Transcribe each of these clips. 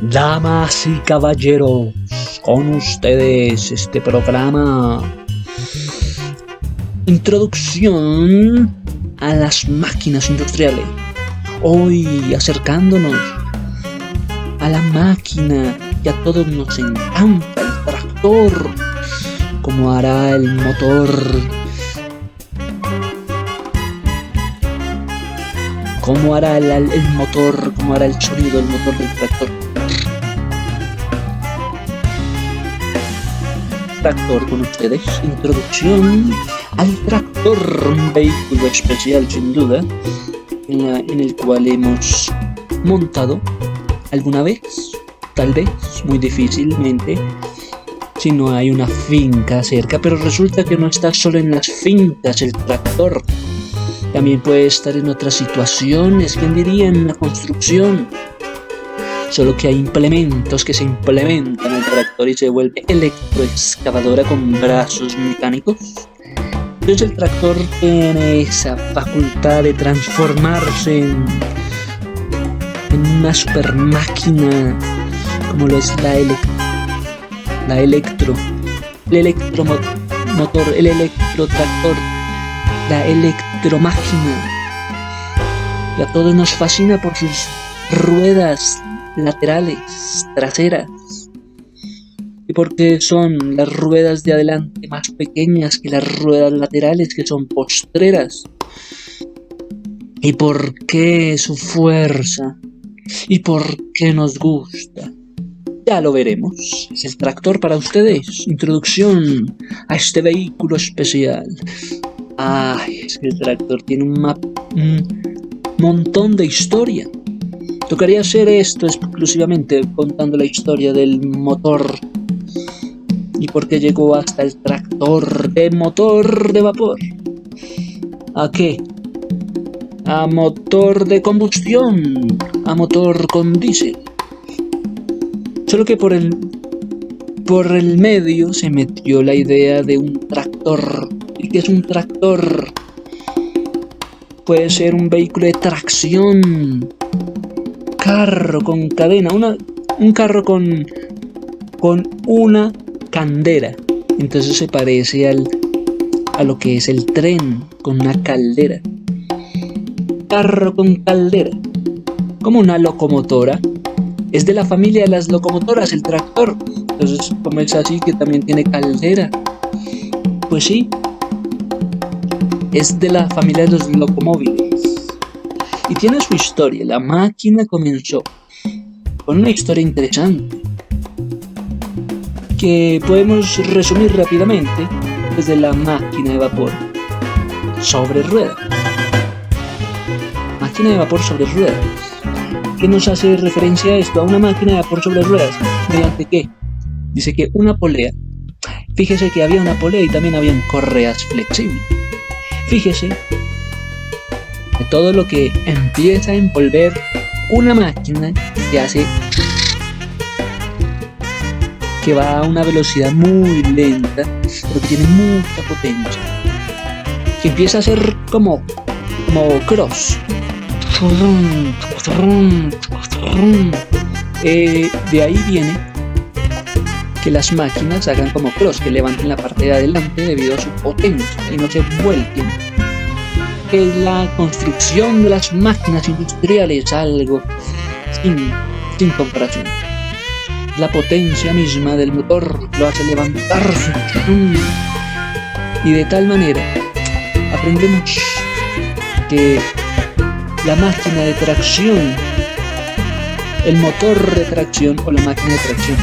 Damas y caballeros, con ustedes este programa. Introducción a las máquinas industriales. Hoy acercándonos a la máquina que a todos nos encanta, el tractor. ¿Cómo hará el motor? ¿Cómo hará el motor? ¿Cómo hará el sonido del motor del tractor? Tractor con ustedes. Introducción al tractor, un vehículo especial sin duda, en el cual hemos montado alguna vez, tal vez, muy difícilmente, si no hay una finca cerca, pero resulta que no está solo en las fincas el tractor. También puede estar en otras situaciones, ¿quién diría? En la construcción. Solo que hay implementos que se implementan en el tractor y se vuelve electroexcavadora con brazos mecánicos. Entonces el tractor tiene esa facultad de transformarse en una super máquina, como lo es el electromotor, el electrotractor, la electromáquina, que a todos nos fascina por sus ruedas laterales, traseras, y porque son las ruedas de adelante más pequeñas que las ruedas laterales, que son postreras. ¿Y por qué su fuerza? ¿Y por qué nos gusta? Ya lo veremos. Es el tractor para ustedes. Introducción a este vehículo especial. Es que el tractor tiene un montón de historia. Tocaría hacer esto exclusivamente contando la historia del motor y por qué llegó hasta el tractor de motor de vapor. ¿A qué? A motor de combustión, a motor con diésel. Solo que por el medio se metió la idea de un tractor. ¿Y qué es un tractor? Puede ser un vehículo de tracción, carro con cadena, un carro con una candela. Entonces se parece a lo que es el tren con una caldera. Carro con caldera, como una locomotora. Es de la familia de las locomotoras el tractor. Entonces, como es así, que también tiene caldera. Pues sí, es de la familia de los locomóviles. Y tiene su historia. La máquina comenzó con una historia interesante que podemos resumir rápidamente desde la máquina de vapor sobre ruedas. Máquina de vapor sobre ruedas. ¿Qué nos hace referencia a esto? A una máquina de vapor sobre ruedas. ¿Mediante qué? Dice que una polea. Fíjese que había una polea y también habían correas flexibles. Fíjese que todo lo que empieza a envolver una máquina se hace, que va a una velocidad muy lenta, pero que tiene mucha potencia, que empieza a ser como cross. De ahí viene que las máquinas hagan como cross, que levanten la parte de adelante debido a su potencia y no se vuelquen. Que la construcción de las máquinas industriales es algo sin comparación. La potencia misma del motor lo hace levantarse. Y de tal manera aprendemos que la máquina de tracción, el motor de tracción o la máquina de tracción,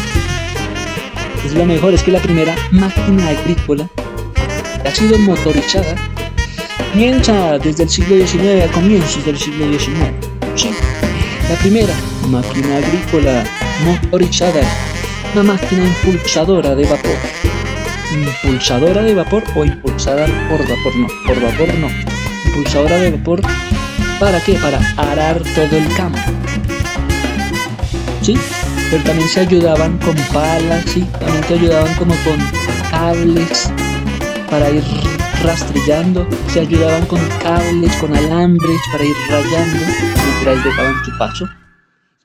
es lo mejor. Es que la primera máquina agrícola ha sido motorizada comienza desde el siglo XIX, a comienzos del siglo XIX. Sí, la primera máquina agrícola motorizada, una máquina impulsadora de vapor. Impulsadora de vapor o impulsada por vapor, no, por vapor no. Impulsadora de vapor, ¿para qué? Para arar todo el campo. ¿Sí? Pero también se ayudaban con palas, ¿sí? También se ayudaban como con cables para ir rastrillando, se ayudaban con cables, con alambres para ir rayando mientras dejaban su paso.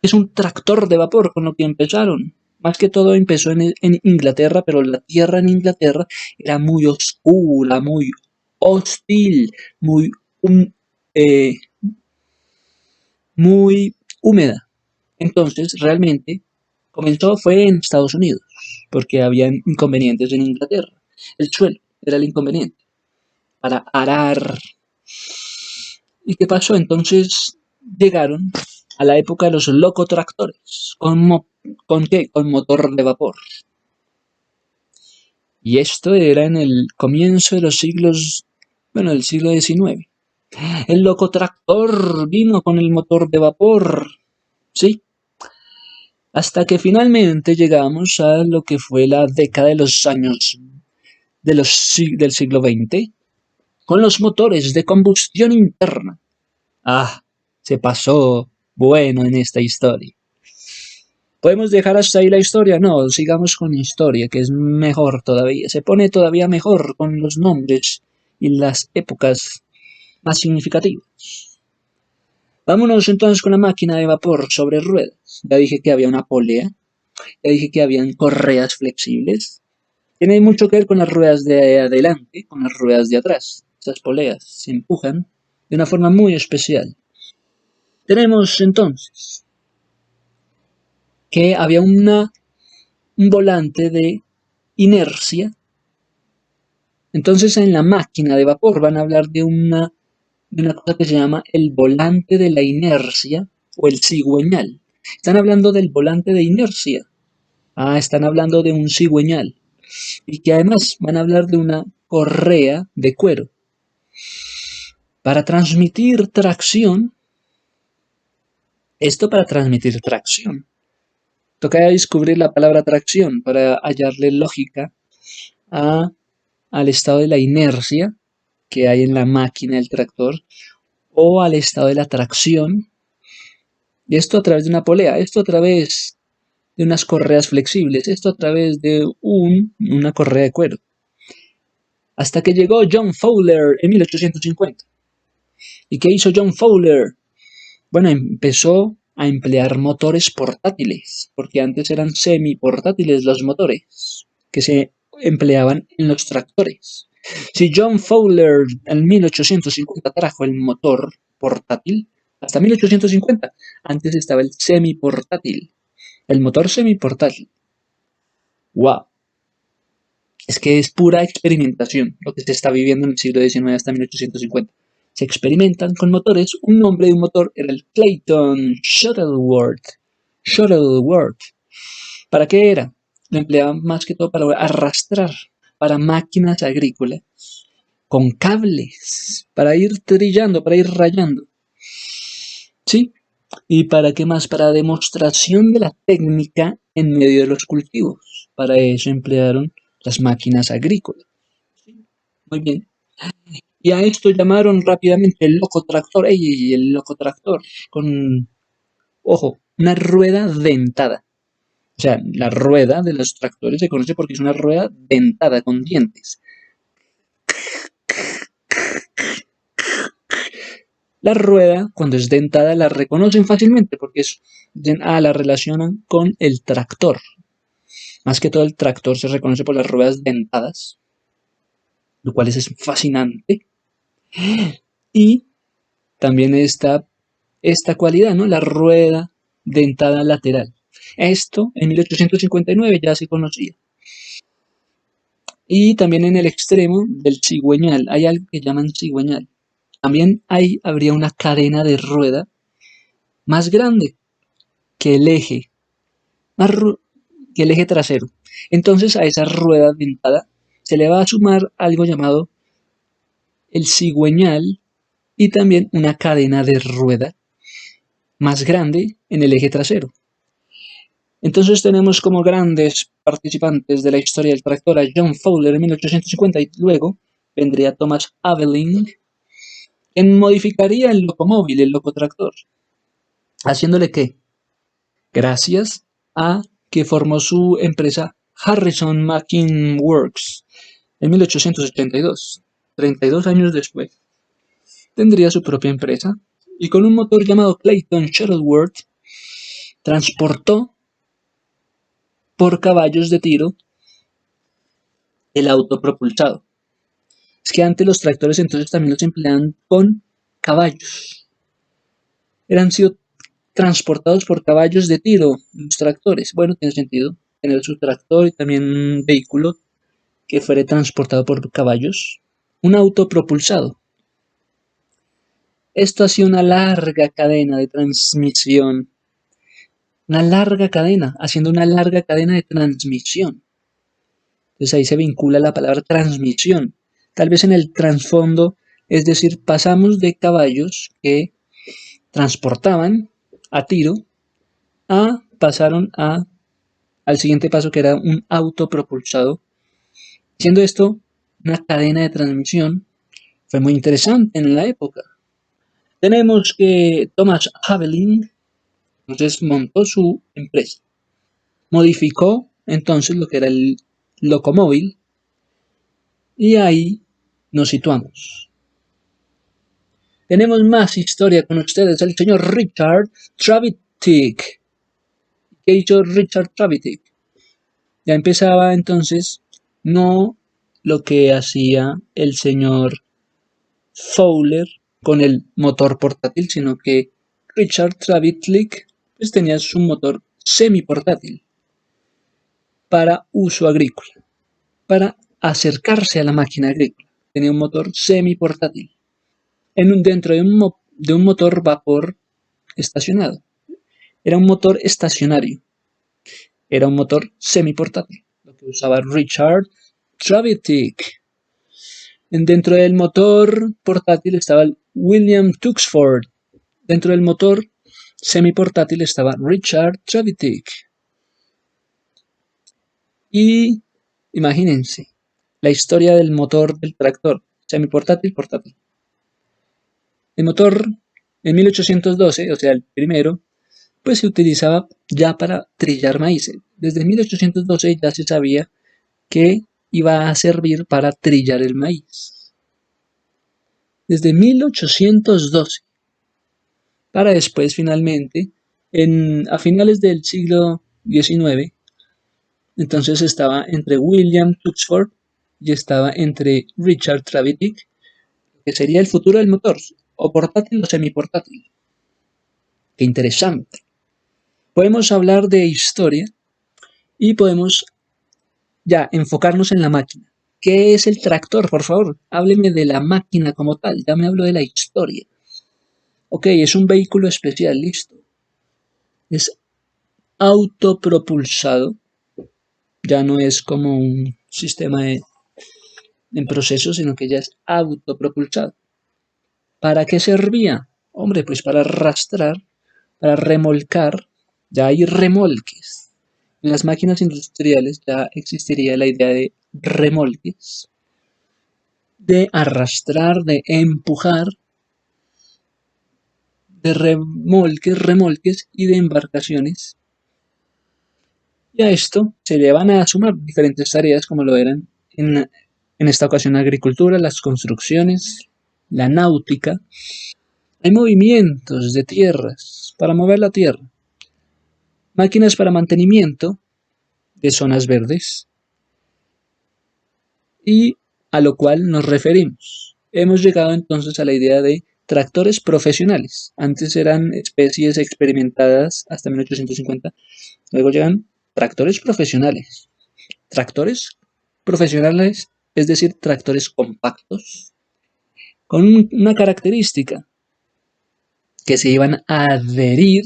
Es un tractor de vapor con lo que empezaron. Más que todo empezó en Inglaterra, pero la tierra en Inglaterra era muy oscura, muy hostil, muy, hum- eh, muy húmeda. Entonces, realmente, fue en Estados Unidos, porque había inconvenientes en Inglaterra. El suelo era el inconveniente para arar. ¿Y qué pasó? Entonces llegaron a la época de los locotractores. ¿Con qué? Con motor de vapor. Y esto era en el comienzo de los siglos, bueno, del siglo XIX. El locotractor vino con el motor de vapor, ¿sí? Hasta que finalmente llegamos a lo que fue la década de los años del siglo XX, con los motores de combustión interna. Ah, se pasó bueno en esta historia. ¿Podemos dejar hasta ahí la historia? No, sigamos con la historia, que es mejor todavía. Se pone todavía mejor con los nombres y las épocas más significativas. Vámonos entonces con la máquina de vapor sobre ruedas. Ya dije que había una polea, ya dije que habían correas flexibles. Tiene mucho que ver con las ruedas de adelante, con las ruedas de atrás. Esas poleas se empujan de una forma muy especial. Tenemos entonces que había un volante de inercia. Entonces en la máquina de vapor van a hablar de una cosa que se llama el volante de la inercia o el cigüeñal. Están hablando del volante de inercia. Ah, están hablando de un cigüeñal. Y que además van a hablar de una correa de cuero. Para transmitir tracción, para transmitir tracción. Toca descubrir la palabra tracción para hallarle lógica al estado de la inercia que hay en la máquina del tractor o al estado de la tracción. Y esto a través de una polea, esto a través de unas correas flexibles, esto a través de una correa de cuero. Hasta que llegó John Fowler en 1850. ¿Y qué hizo John Fowler? Bueno, empezó a emplear motores portátiles, porque antes eran semiportátiles los motores que se empleaban en los tractores. Si John Fowler en 1850 trajo el motor portátil, hasta 1850, antes estaba el semiportátil, el motor semiportátil. ¡Wow! Es que es pura experimentación lo que se está viviendo en el siglo XIX hasta 1850. Se experimentan con motores. Un nombre de un motor era el Clayton Shuttleworth. Shuttleworth. ¿Para qué era? Lo empleaban más que todo para arrastrar, para máquinas agrícolas, con cables, para ir trillando, para ir rayando. ¿Sí? ¿Y para qué más? Para demostración de la técnica en medio de los cultivos. Para eso emplearon las máquinas agrícolas. ¿Sí? Muy bien. Y a esto llamaron rápidamente el locotractor. ¡Ey! El locotractor con, ojo, una rueda dentada. O sea, la rueda de los tractores se conoce porque es una rueda dentada con dientes. La rueda, cuando es dentada, la reconocen fácilmente porque la relacionan con el tractor. Más que todo el tractor se reconoce por las ruedas dentadas, lo cual es fascinante. Y también esta cualidad, ¿no? La rueda dentada lateral. Esto en 1859 ya se conocía. Y también en el extremo del cigüeñal, hay algo que llaman cigüeñal. También habría una cadena de rueda más grande que el eje, que el eje trasero. Entonces a esa rueda dentada se le va a sumar algo llamado el cigüeñal y también una cadena de rueda más grande en el eje trasero. Entonces tenemos como grandes participantes de la historia del tractor a John Fowler en 1850 y luego vendría Thomas Aveling, quien modificaría el locomóvil, el locotractor. ¿Haciéndole qué? Gracias a que formó su empresa Harrison Machine Works en 1882. 32 años después, tendría su propia empresa y con un motor llamado Clayton Shuttleworth transportó por caballos de tiro el autopropulsado. Es que antes los tractores entonces también los empleaban con caballos. Eran sido transportados por caballos de tiro, los tractores. Bueno, tiene sentido tener su tractor y también un vehículo que fuera transportado por caballos. Un autopropulsado. Esto hacía una larga cadena de transmisión. Una larga cadena, haciendo una larga cadena de transmisión. Entonces ahí se vincula la palabra transmisión. Tal vez en el trasfondo, es decir, pasamos de caballos que transportaban a tiro pasaron al siguiente paso que era un autopropulsado. Siendo esto una cadena de transmisión, fue muy interesante en la época. Tenemos que Thomas Havelin entonces montó su empresa. Modificó entonces lo que era el locomóvil y ahí nos situamos. Tenemos más historia con ustedes, el señor Richard Trevithick. ¿Qué hizo Richard Trevithick? Ya empezaba entonces no lo que hacía el señor Fowler con el motor portátil, sino que Richard Trevithick pues tenía su motor semiportátil para uso agrícola, para acercarse a la máquina agrícola. Tenía un motor semiportátil dentro de un motor vapor estacionado. Era un motor estacionario. Era un motor semiportátil, lo que usaba Richard Trevithick. Dentro del motor portátil estaba el William Tuxford. Dentro del motor semiportátil estaba Richard Trevithick. Y imagínense la historia del motor del tractor, semiportátil, portátil. El motor en 1812, o sea, el primero, pues se utilizaba ya para trillar maíz. Desde 1812 ya se sabía que iba a servir para trillar el maíz. Desde 1812. Para después, finalmente, a finales del siglo XIX, entonces estaba entre William Tuxford y estaba entre Richard Trevithick, que sería el futuro del motor, o portátil o semiportátil. Qué interesante. Podemos hablar de historia y podemos ya enfocarnos en la máquina. ¿Qué es el tractor? Por favor, hábleme de la máquina como tal. Ya me hablo de la historia. Ok, es un vehículo especial, listo. Es autopropulsado. Ya no es como un sistema en proceso, sino que ya es autopropulsado. ¿Para qué servía? Hombre, pues para arrastrar, para remolcar. Ya hay remolques. En las máquinas industriales ya existiría la idea de remolques, de arrastrar, de empujar, de remolques y de embarcaciones. Y a esto se le van a sumar diferentes tareas como lo eran en esta ocasión la agricultura, las construcciones, la náutica. Hay movimientos de tierras para mover la tierra, máquinas para mantenimiento de zonas verdes y a lo cual nos referimos. Hemos llegado entonces a la idea de tractores profesionales. Antes eran especies experimentadas hasta 1850, luego llegan tractores profesionales. Tractores profesionales, es decir, tractores compactos, con una característica, que se iban a adherir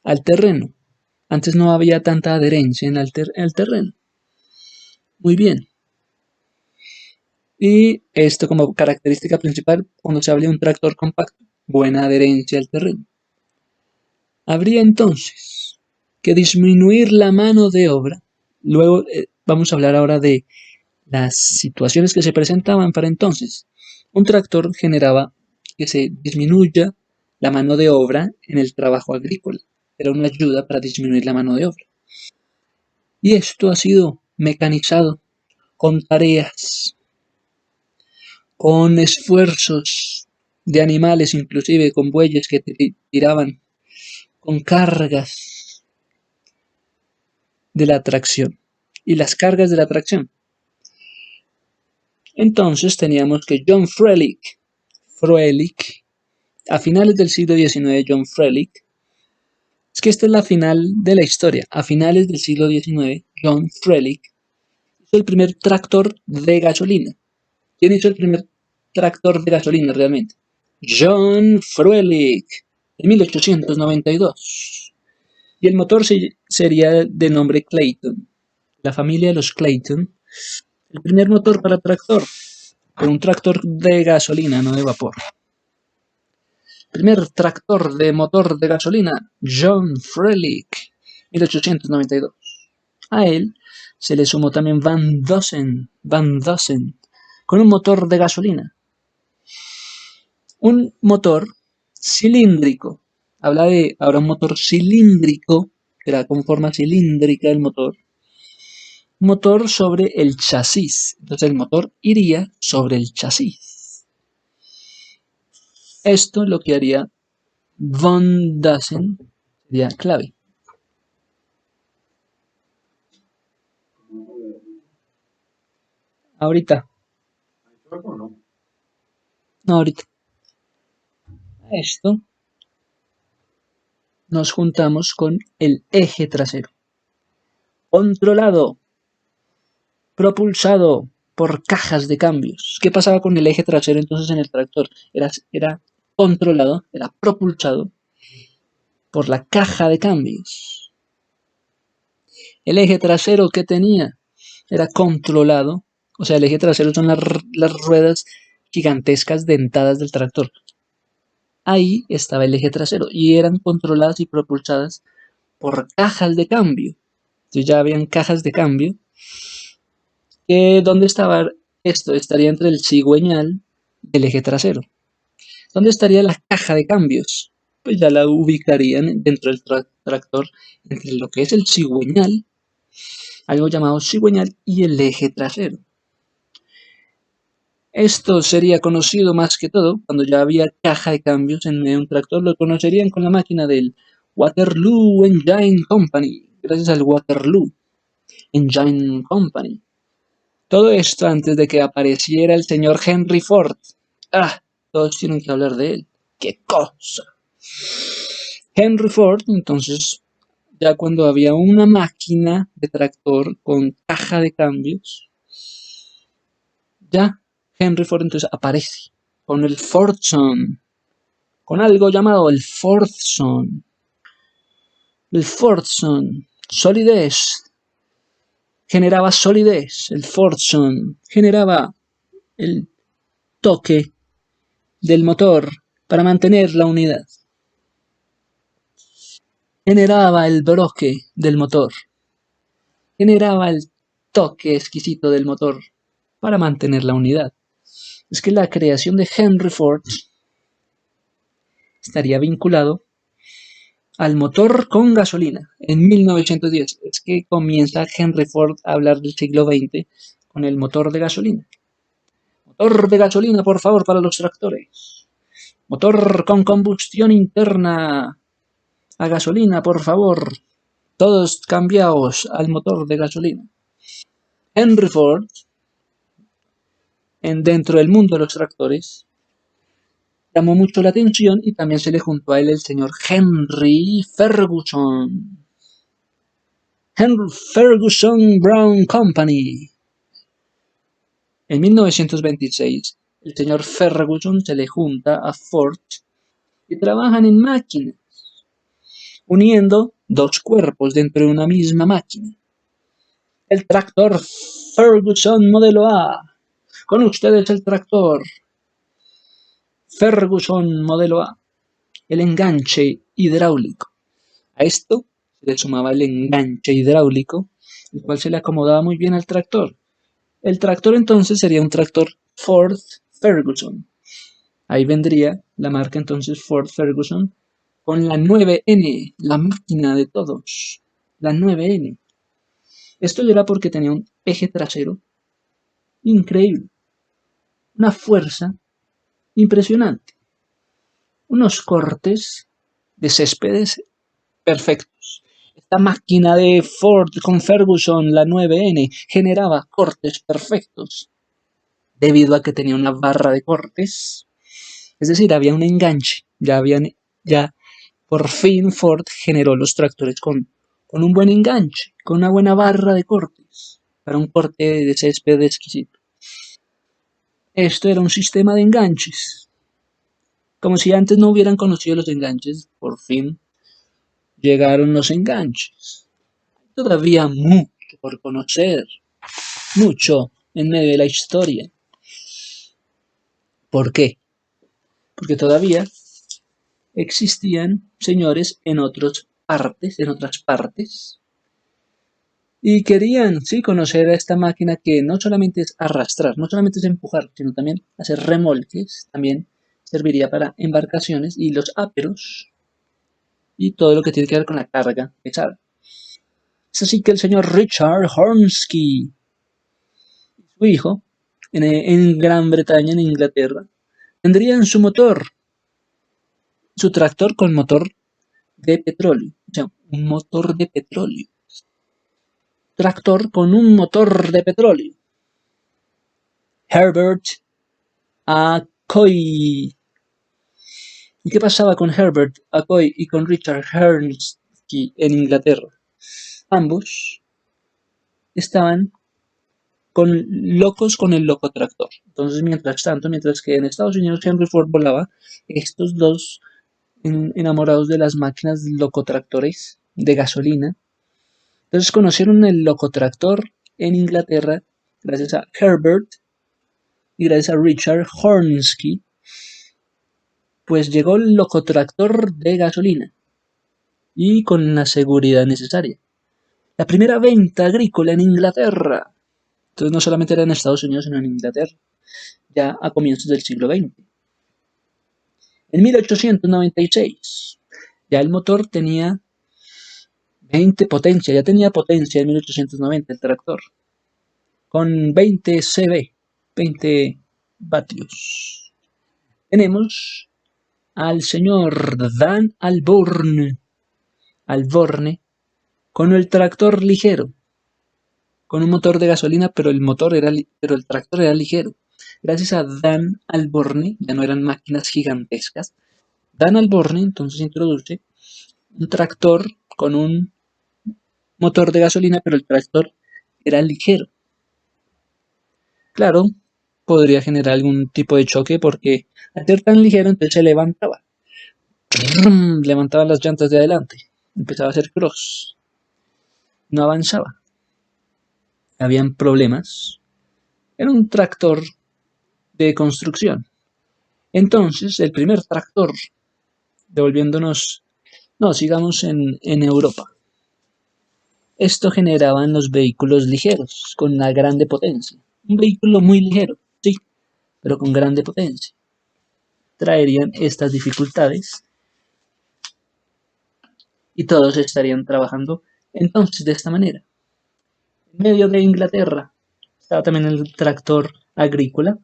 al terreno. Antes no había tanta adherencia en el terreno. Muy bien. Y esto como característica principal cuando se habla de un tractor compacto, buena adherencia al terreno. Habría entonces que disminuir la mano de obra. Luego vamos a hablar ahora de las situaciones que se presentaban para entonces. Un tractor generaba que se disminuya la mano de obra en el trabajo agrícola. Era una ayuda para disminuir la mano de obra. Y esto ha sido mecanizado con tareas, con esfuerzos de animales, inclusive con bueyes que tiraban con cargas de la tracción. Y las cargas de la tracción. Entonces teníamos que John Frelick, a finales del siglo XIX, John Frelick, es que esta es la final de la historia. A finales del siglo XIX, John Frelick hizo el primer tractor de gasolina. ¿Quién hizo el primer tractor de gasolina realmente? John Frelick, en 1892. Y el motor sería de nombre Clayton. La familia de los Clayton. El primer motor para tractor. Pero un tractor de gasolina, no de vapor. Primer tractor de motor de gasolina, John Frelick, 1892. A él se le sumó también Van Dusen, con un motor de gasolina. Un motor cilíndrico. Habla de ahora un motor cilíndrico, que era con forma cilíndrica el motor. Motor sobre el chasis. Entonces el motor iría sobre el chasis. Esto lo que haría Van Dusen sería clave. Ahorita. No, ahorita. Esto nos juntamos con el eje trasero. Controlado, propulsado por cajas de cambios. ¿Qué pasaba con el eje trasero entonces en el tractor? Era controlado, era propulsado por la caja de cambios. El eje trasero que tenía era controlado, o sea, el eje trasero son las ruedas gigantescas dentadas del tractor. Ahí estaba el eje trasero y eran controladas y propulsadas por cajas de cambio. Entonces ya habían cajas de cambio. ¿Dónde estaba esto? Estaría entre el cigüeñal y el eje trasero. ¿Dónde estaría la caja de cambios? Pues ya la ubicarían dentro del tractor entre lo que es el cigüeñal, algo llamado cigüeñal, y el eje trasero. Esto sería conocido más que todo cuando ya había caja de cambios en medio de un tractor. Lo conocerían con la máquina del Waterloo Engine Company, gracias al Waterloo Engine Company. Todo esto antes de que apareciera el señor Henry Ford. Ah, todos tienen que hablar de él. ¡Qué cosa! Henry Ford, entonces, ya cuando había una máquina de tractor con caja de cambios, ya Henry Ford entonces aparece con el Fordson, con algo llamado el Fordson. El Fordson, solidez, generaba solidez. El Fordson generaba el toque del motor para mantener la unidad. Generaba el broque del motor. Generaba el toque exquisito del motor para mantener la unidad. Es que la creación de Henry Ford estaría vinculado al motor con gasolina en 1910. Es que comienza Henry Ford a hablar del siglo XX con el motor de gasolina. Motor de gasolina, por favor, para los tractores. Motor con combustión interna a gasolina, por favor. Todos cambiaos al motor de gasolina. Henry Ford, dentro del mundo de los tractores, llamó mucho la atención y también se le juntó a él el señor Henry Ferguson. Henry Ferguson Brown Company. En 1926, el señor Ferguson se le junta a Ford y trabajan en máquinas, uniendo dos cuerpos dentro de una misma máquina. El tractor Ferguson modelo A. Con ustedes el tractor Ferguson modelo A. El enganche hidráulico. A esto se le sumaba el enganche hidráulico, el cual se le acomodaba muy bien al tractor. El tractor entonces sería un tractor Ford Ferguson. Ahí vendría la marca entonces Ford Ferguson con la 9N, la máquina de todos. La 9N. Esto era porque tenía un eje trasero increíble. Una fuerza impresionante. unos cortes de céspedes perfectos. Esta máquina de Ford con Ferguson, la 9N, generaba cortes perfectos debido a que tenía una barra de cortes. Es decir, había un enganche. Ya por fin Ford generó los tractores con un buen enganche, con una buena barra de cortes, para un corte de césped exquisito. Esto era un sistema de enganches. Como si antes no hubieran conocido los enganches, por fin llegaron los enganches. Todavía mucho por conocer, mucho en medio de la historia. ¿Por qué? Porque todavía existían señores en otras partes, y querían, sí, conocer a esta máquina que no solamente es arrastrar, no solamente es empujar, sino también hacer remolques, también serviría para embarcaciones y los áperos y todo lo que tiene que ver con la carga pesada. Es así que el señor Richard Hornsey, su hijo, en Gran Bretaña, en Inglaterra, tendrían su tractor con motor de petróleo, o sea, un motor de petróleo. Tractor con un motor de petróleo. Herbert Acoy. ¿Y qué pasaba con Herbert Acoy y con Richard Hornsey en Inglaterra? Ambos estaban locos con el locotractor. Entonces, mientras que en Estados Unidos Henry Ford volaba, estos dos enamorados de las máquinas locotractores de gasolina, entonces conocieron el locotractor en Inglaterra gracias a Herbert y gracias a Richard Hornsey, pues llegó el locotractor de gasolina y con la seguridad necesaria. La primera venta agrícola en Inglaterra. Entonces no solamente era en Estados Unidos, sino en Inglaterra, ya a comienzos del siglo XX. En 1896, ya el motor tenía 20 potencia, ya tenía potencia en 1890 el tractor, con 20 CV, 20 vatios. Tenemos al señor Dan Alborne, con el tractor ligero, con un motor de gasolina, pero el tractor era ligero. Gracias a Dan Alborne, ya no eran máquinas gigantescas. Dan Alborne entonces introduce un tractor con un motor de gasolina, pero el tractor era ligero. Claro, podría generar algún tipo de choque porque al ser tan ligero entonces se levantaba. Levantaba las llantas de adelante. Empezaba a hacer cross. No avanzaba. Habían problemas. Era un tractor de construcción. Entonces, el primer tractor, devolviéndonos, no, sigamos en Europa. Esto generaba en los vehículos ligeros, con una grande potencia. Un vehículo muy ligero, sí, pero con grande potencia. Traerían estas dificultades y todos estarían trabajando entonces de esta manera. En medio de Inglaterra estaba también el tractor agrícola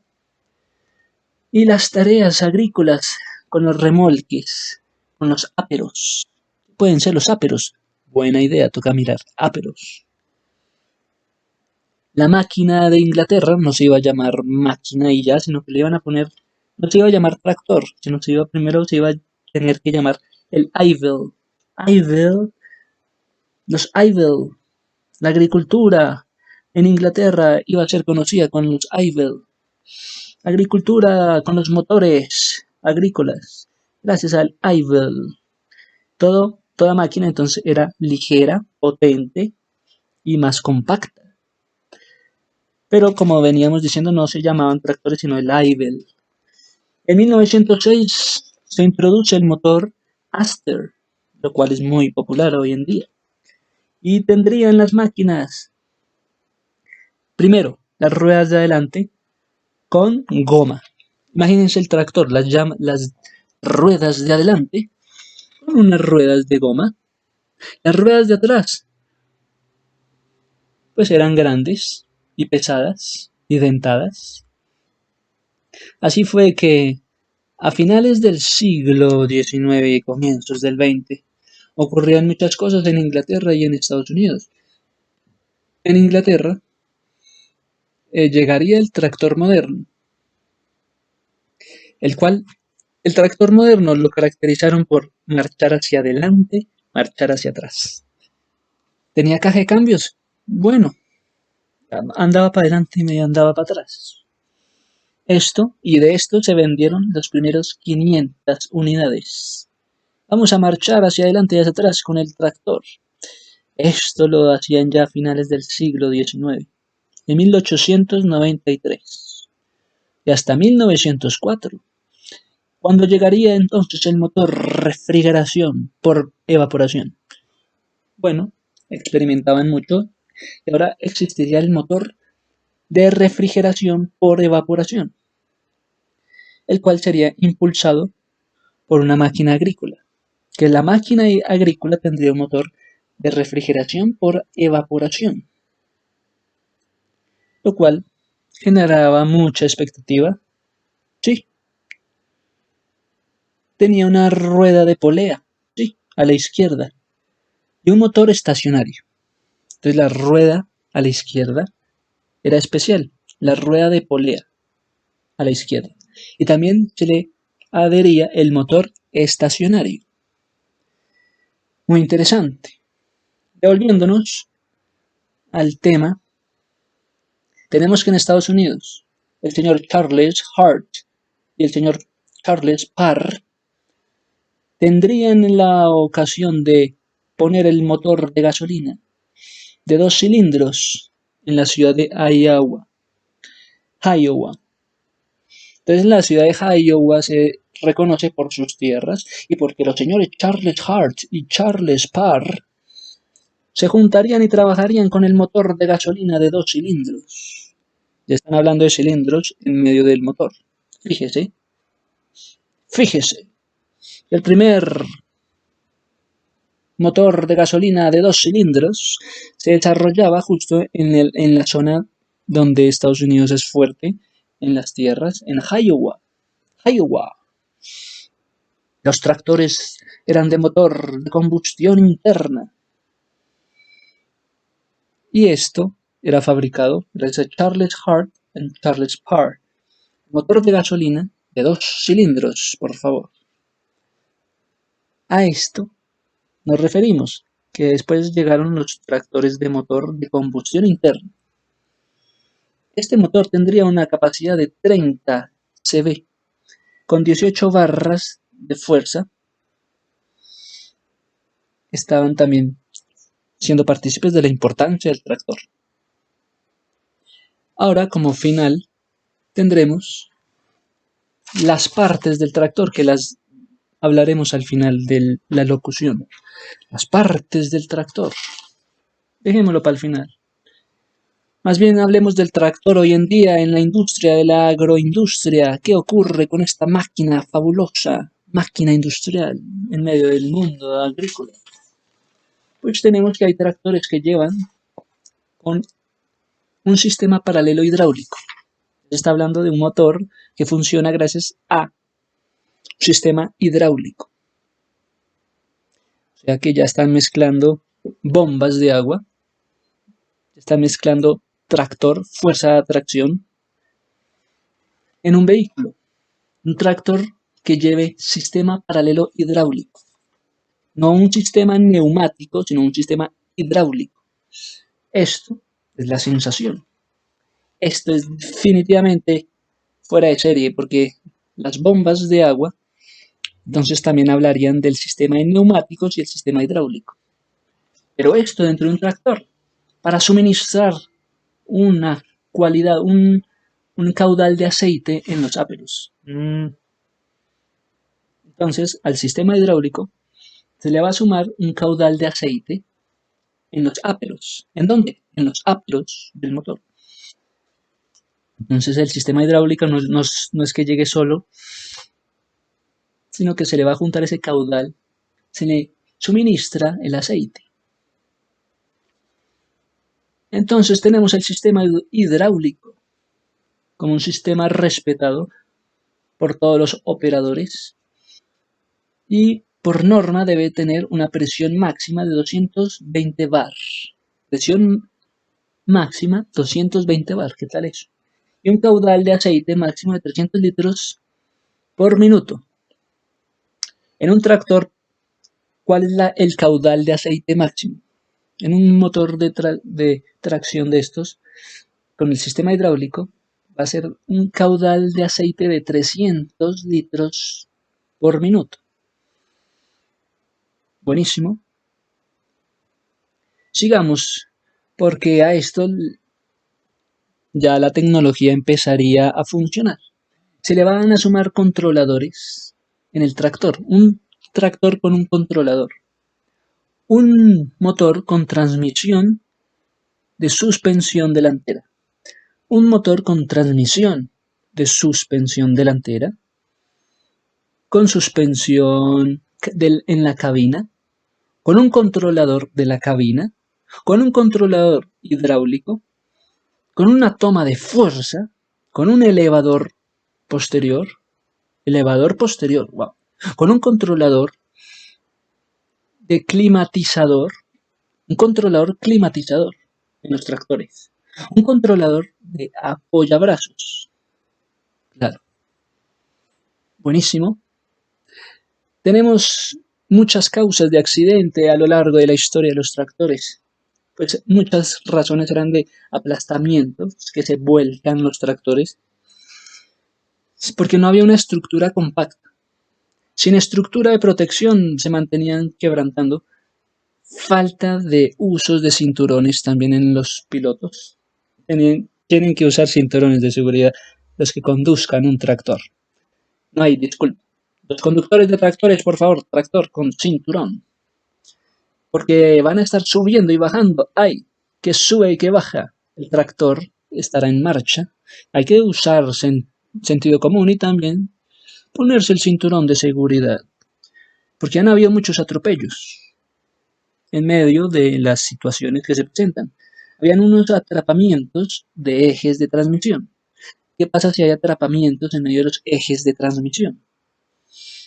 y las tareas agrícolas con los remolques, con los áperos. Pueden ser los áperos. Buena idea, toca mirar. Áperos. La máquina de Inglaterra no se iba a llamar máquina y ya, sino que le iban a poner, no se iba a llamar tractor, sino que primero se iba a tener que llamar el Ivel. Ivel, los Ivel, la agricultura en Inglaterra iba a ser conocida con los Ivel. Agricultura con los motores agrícolas, gracias al Ivel. Toda máquina entonces era ligera, potente y más compacta. Pero como veníamos diciendo, no se llamaban tractores, sino el Ivel. En 1906 se introduce el motor Aster, lo cual es muy popular hoy en día. Y tendrían las máquinas, primero, las ruedas de adelante con goma. Imagínense el tractor, las ruedas de adelante con unas ruedas de goma. Las ruedas de atrás, pues eran grandes y pesadas y dentadas. Así fue que A finales del siglo XIX y comienzos del XX ocurrían muchas cosas en Inglaterra y en Estados Unidos. En Inglaterra llegaría el tractor moderno, el cual el tractor moderno lo caracterizaron por marchar hacia adelante, marchar hacia atrás. Tenía caja de cambios, bueno, andaba para adelante y me andaba para atrás. De esto se vendieron los primeros 500 unidades. Vamos a marchar hacia adelante y hacia atrás con el tractor. Esto lo hacían ya a finales del siglo XIX, de 1893 y hasta 1904, cuando llegaría entonces el motor refrigeración por evaporación. Bueno, experimentaban mucho y ahora existiría el motor de refrigeración por evaporación, el cual sería impulsado por una máquina agrícola, que la máquina agrícola tendría un motor de refrigeración por evaporación, lo cual generaba mucha expectativa. Sí, tenía una rueda de polea, sí, a la izquierda, y un motor estacionario. Entonces la rueda a la izquierda era especial, la rueda de polea a la izquierda. Y también se le adhería el motor estacionario. Muy interesante. Devolviéndonos al tema, tenemos que en Estados Unidos el señor Charles Hart y el señor Charles Parr tendrían la ocasión de poner el motor de gasolina de 2 cilindros en la ciudad de Iowa. Entonces la ciudad de Iowa se reconoce por sus tierras y porque los señores Charles Hart y Charles Parr se juntarían y trabajarían con el motor de gasolina de 2 cilindros. Ya están hablando de cilindros en medio del motor. Fíjese. El primer motor de gasolina de 2 cilindros se desarrollaba justo en la zona donde Estados Unidos es fuerte, en las tierras, en Iowa. Los tractores eran de motor de combustión interna. Y esto era fabricado gracias a Charles Hart y Charles Parr. Motor de gasolina de 2 cilindros, por favor. A esto nos referimos, que después llegaron los tractores de motor de combustión interna. Este motor tendría una capacidad de 30 CV, con 18 barras de fuerza. Estaban también siendo partícipes de la importancia del tractor. Ahora, como final, tendremos las partes del tractor, que las hablaremos al final de la locución. Las partes del tractor. Dejémoslo para el final. Más bien hablemos del tractor hoy en día en la industria de la agroindustria. ¿Qué ocurre con esta máquina fabulosa, máquina industrial en medio del mundo agrícola? Pues tenemos que hay tractores que llevan con un sistema paralelo hidráulico. Se está hablando de un motor que funciona gracias a un sistema hidráulico. O sea que ya están mezclando bombas de agua, están mezclando tractor, fuerza de atracción, en un vehículo. Un tractor que lleve sistema paralelo hidráulico. No un sistema neumático, sino un sistema hidráulico. Esto es la sensación. Esto es definitivamente fuera de serie, porque las bombas de agua, entonces también hablarían del sistema de neumáticos y el sistema hidráulico. Pero esto dentro de un tractor, para suministrar una cualidad, un caudal de aceite en los áperos. Entonces, al sistema hidráulico se le va a sumar un caudal de aceite en los áperos. ¿En dónde? En los áperos del motor. Entonces el sistema hidráulico no es que llegue solo, sino que se le va a juntar ese caudal, se le suministra el aceite. Entonces tenemos el sistema hidráulico como un sistema respetado por todos los operadores y por norma debe tener una presión máxima de 220 bar. Presión máxima 220 bar, ¿qué tal eso? Y un caudal de aceite máximo de 300 litros por minuto. En un tractor, ¿cuál es el caudal de aceite máximo? En un motor de tracción de estos, con el sistema hidráulico, va a ser un caudal de aceite de 300 litros por minuto. Buenísimo. Sigamos, porque a esto ya la tecnología empezaría a funcionar. Se le van a sumar controladores en el tractor. Un tractor con un controlador. Un motor con transmisión de suspensión delantera. Un motor con transmisión de suspensión delantera. Con suspensión en la cabina. Con un controlador de la cabina. Con un controlador hidráulico. Con una toma de fuerza. Con un elevador posterior. Wow. Con un controlador de climatizador, un controlador climatizador en los tractores, un controlador de apoyabrazos. Claro. Buenísimo. Tenemos muchas causas de accidente a lo largo de la historia de los tractores. Pues muchas razones eran de aplastamientos, que se vuelcan los tractores, porque no había una estructura compacta. Sin estructura de protección se mantenían quebrantando. Falta de usos de cinturones también en los pilotos. Tienen que usar cinturones de seguridad los que conduzcan un tractor. No hay disculpa. Los conductores de tractores, por favor, tractor con cinturón. Porque van a estar subiendo y bajando. Hay que sube y que baja. El tractor estará en marcha. Hay que usar sentido común y también ponerse el cinturón de seguridad. Porque han habido muchos atropellos en medio de las situaciones que se presentan. Habían unos atrapamientos de ejes de transmisión. ¿Qué pasa si hay atrapamientos en medio de los ejes de transmisión?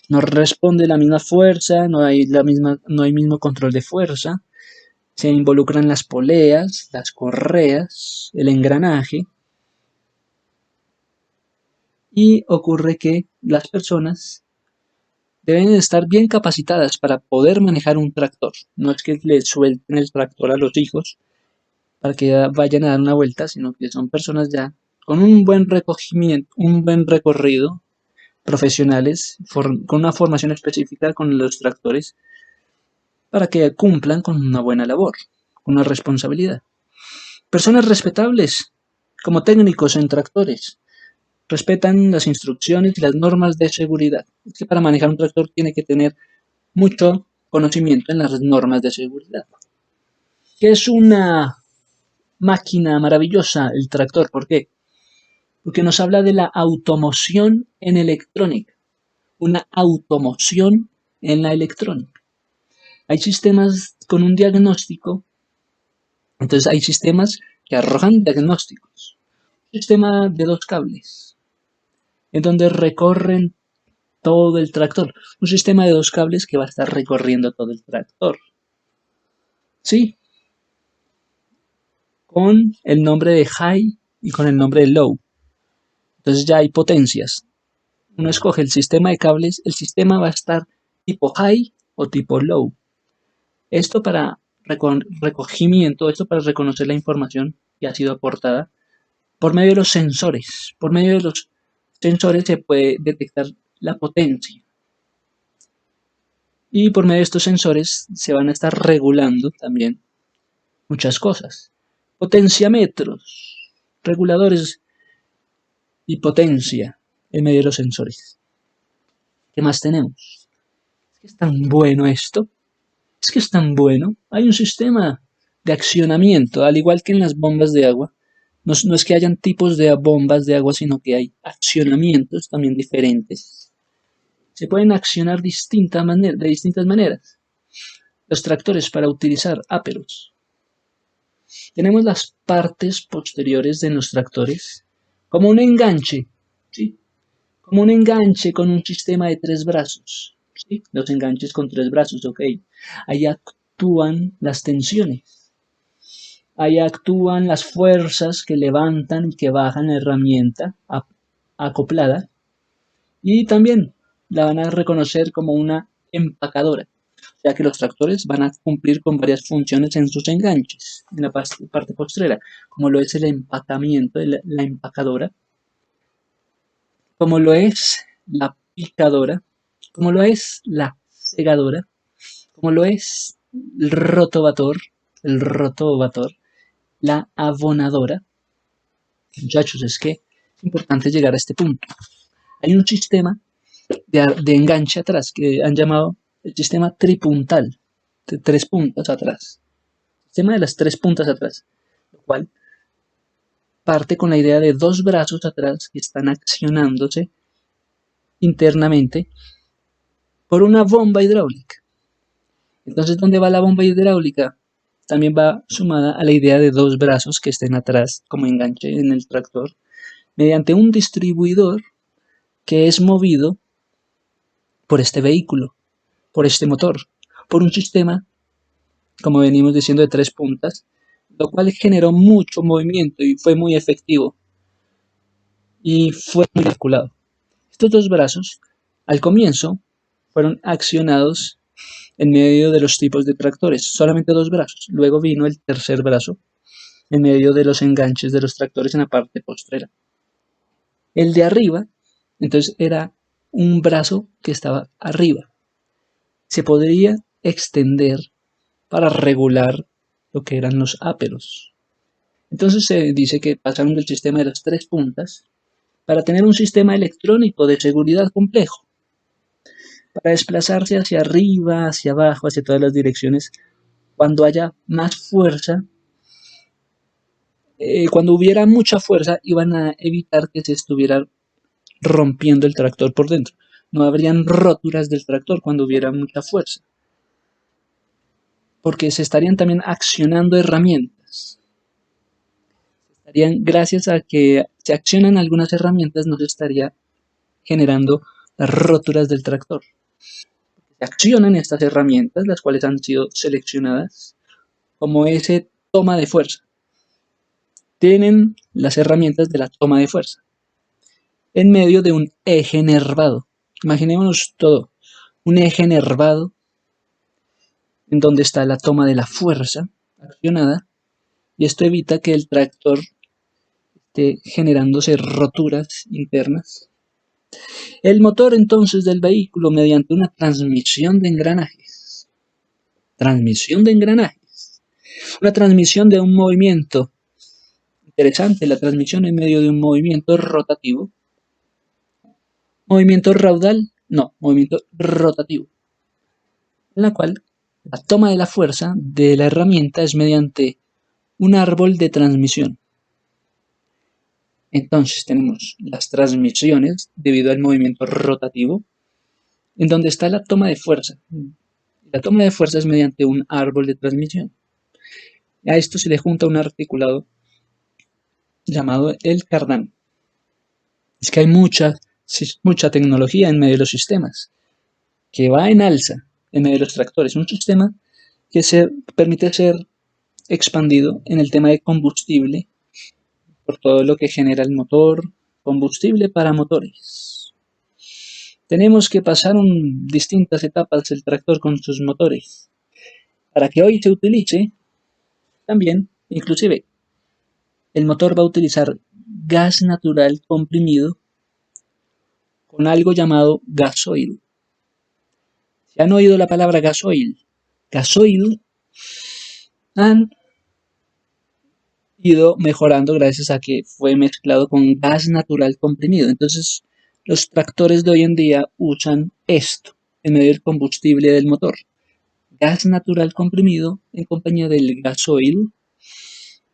No responde la misma fuerza, no hay mismo control de fuerza, se involucran las poleas, las correas, el engranaje, y ocurre que las personas deben estar bien capacitadas para poder manejar un tractor. No es que le suelten el tractor a los hijos para que vayan a dar una vuelta, sino que son personas ya con un buen recogimiento, un buen recorrido, profesionales, con una formación específica con los tractores, para que cumplan con una buena labor, con una responsabilidad. Personas respetables, como técnicos en tractores, respetan las instrucciones y las normas de seguridad. Es que para manejar un tractor tiene que tener mucho conocimiento en las normas de seguridad. ¿Qué es una máquina maravillosa el tractor? ¿Por qué? Porque nos habla de la automoción en electrónica. Una automoción en la electrónica. Hay sistemas con un diagnóstico, entonces hay sistemas que arrojan diagnósticos. Un sistema de 2 cables, en donde recorren todo el tractor. Un sistema de 2 cables que va a estar recorriendo todo el tractor. Sí, con el nombre de high y con el nombre de low. Entonces ya hay potencias. Uno escoge el sistema de cables, el sistema va a estar tipo high o tipo low. Esto para recogimiento, esto para reconocer la información que ha sido aportada por medio de los sensores. Por medio de los sensores se puede detectar la potencia. Y por medio de estos sensores se van a estar regulando también muchas cosas. Potenciámetros, reguladores y potencia en medio de los sensores. ¿Qué más tenemos? Es que es tan bueno esto. Es que es tan bueno. Hay un sistema de accionamiento, al igual que en las bombas de agua. No es que hayan tipos de bombas de agua, sino que hay accionamientos también diferentes. Se pueden accionar de distintas maneras. Los tractores para utilizar áperos. Tenemos las partes posteriores de los tractores como un enganche, ¿sí? como un enganche con un sistema de 3 brazos. ¿Sí? Los enganches con 3 brazos, ok. Ahí actúan las tensiones. Ahí actúan las fuerzas que levantan y que bajan la herramienta acoplada. Y también la van a reconocer como una empacadora, ya que los tractores van a cumplir con varias funciones en sus enganches, en la parte postrera, como lo es el empacamiento, la empacadora, como lo es la picadora, como lo es la segadora, como lo es el rotovator, la abonadora. Muchachos, es que es importante llegar a este punto. Hay un sistema de enganche atrás que han llamado el sistema tripuntal, de 3 puntas atrás. El sistema de las 3 puntas atrás, lo cual parte con la idea de 2 brazos atrás que están accionándose internamente por una bomba hidráulica. Entonces, ¿dónde va la bomba hidráulica? También va sumada a la idea de 2 brazos que estén atrás como enganche en el tractor, mediante un distribuidor que es movido por este vehículo, por este motor, por un sistema, como venimos diciendo, de 3 puntas, lo cual generó mucho movimiento y fue muy efectivo y fue muy calculado. Estos 2 brazos, al comienzo, fueron accionados en medio de los tipos de tractores, solamente 2 brazos. Luego vino el tercer brazo en medio de los enganches de los tractores en la parte postrera. El de arriba, entonces, era un brazo que estaba arriba. Se podría extender para regular lo que eran los áperos. Entonces se dice que pasaron del sistema de las 3 puntas para tener un sistema electrónico de seguridad complejo, para desplazarse hacia arriba, hacia abajo, hacia todas las direcciones, cuando haya más fuerza. Cuando hubiera mucha fuerza, iban a evitar que se estuviera rompiendo el tractor por dentro. No habrían roturas del tractor cuando hubiera mucha fuerza, porque se estarían también accionando herramientas. Gracias a que se accionan algunas herramientas, no se estaría generando las roturas del tractor. Se accionan estas herramientas, las cuales han sido seleccionadas como ese toma de fuerza. Tienen las herramientas de la toma de fuerza en medio de un eje nervado. Imaginémonos todo, un eje nervado en donde está la toma de la fuerza accionada, y esto evita que el tractor esté generándose roturas internas. El motor entonces del vehículo, mediante una transmisión de engranajes, una transmisión de un movimiento interesante, la transmisión en medio de un movimiento rotativo, movimiento raudal, no, movimiento rotativo, en la cual la toma de la fuerza de la herramienta es mediante un árbol de transmisión. Entonces tenemos las transmisiones debido al movimiento rotativo, en donde está la toma de fuerza. La toma de fuerza es mediante un árbol de transmisión. A esto se le junta un articulado llamado el cardán. Es que hay mucha tecnología en medio de los sistemas, que va en alza en medio de los tractores. Un sistema que se permite ser expandido en el tema de combustible, por todo lo que genera el motor, combustible para motores. Tenemos que pasar distintas etapas del tractor con sus motores, para que hoy se utilice también, inclusive, el motor va a utilizar gas natural comprimido con algo llamado gasoil. ¿Se han oído la palabra gasoil? Gasoil han ido mejorando gracias a que fue mezclado con gas natural comprimido. Entonces, los tractores de hoy en día usan esto en medio del combustible del motor. Gas natural comprimido en compañía del gasoil.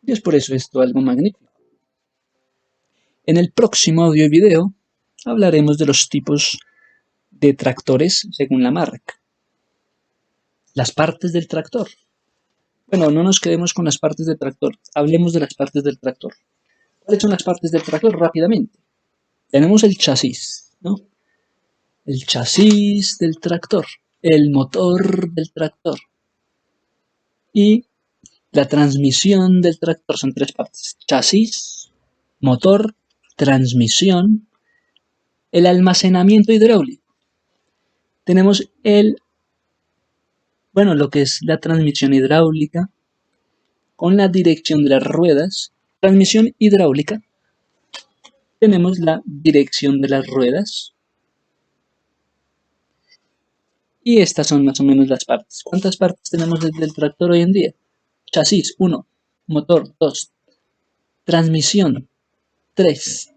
Y es por eso esto algo magnífico. En el próximo audio y video hablaremos de los tipos de tractores según la marca. Las partes del tractor. Bueno, no nos quedemos con las partes del tractor, hablemos de las partes del tractor. ¿Cuáles son las partes del tractor? Rápidamente. Tenemos el chasis. ¿no? El chasis del tractor, el motor del tractor y la transmisión del tractor. Son tres partes: chasis, motor, transmisión, el almacenamiento hidráulico. Tenemos lo que es la transmisión hidráulica con la dirección de las ruedas. Transmisión hidráulica, tenemos la dirección de las ruedas. Y estas son más o menos las partes. ¿Cuántas partes tenemos desde el tractor hoy en día? Chasis, 1. Motor, 2. Transmisión, 3.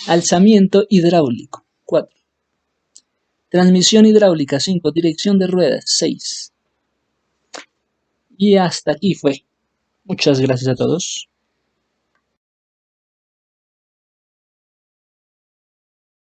Alzamiento hidráulico, 4. Transmisión hidráulica, 5. Dirección de ruedas, 6. Y hasta aquí fue. Muchas gracias a todos.